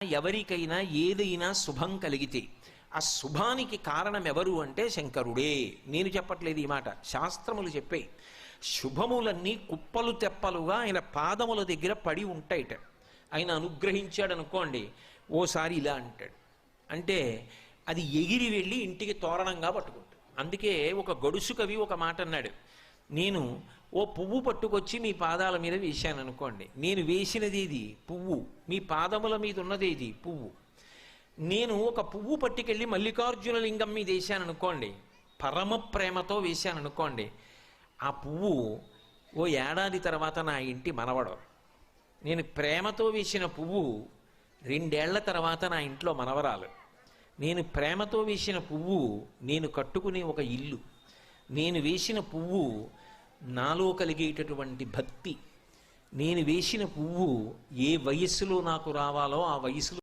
ఎవరికైనా ఏదైనా శుభం కలిగితే ఆ శుభానికి కారణం ఎవరు అంటే శంకరుడే. నేను చెప్పట్లేదు ఈ మాట, శాస్త్రములు చెప్పే. శుభములన్నీ కుప్పలు తెప్పలుగా ఆయన పాదముల దగ్గర పడి ఉంటాయిట. ఆయన అనుగ్రహించాడు అనుకోండి, ఓసారి ఇలా అంటాడు అంటే అది ఎగిరి వెళ్ళి ఇంటికి తోరణంగా పట్టుకుంటాడు. అందుకే ఒక గడుసు కవి ఒక మాట అన్నాడు, నేను ఓ పువ్వు పట్టుకొచ్చి మీ పాదాల మీద వేశాను అనుకోండి, నేను వేసినది ఇది పువ్వు, మీ పాదముల మీద ఉన్నది ఇది పువ్వు. నేను ఒక పువ్వు పట్టుకెళ్ళి మల్లికార్జున లింగం మీద వేశాను అనుకోండి, పరమ ప్రేమతో వేశాను అనుకోండి, ఆ పువ్వు ఓ ఏడాది తర్వాత నా ఇంటి మనవడు. నేను ప్రేమతో వేసిన పువ్వు 2 ఏళ్ల తర్వాత నా ఇంట్లో మనవరాలు. నేను ప్రేమతో వేసిన పువ్వు నేను కట్టుకునే ఒక ఇల్లు. నేను వేసిన పువ్వు నాలో కలిగేటటువంటి భక్తి. నేను వేసిన పువ్వు ఏ వయస్సులో నాకు రావాలో ఆ వయసులో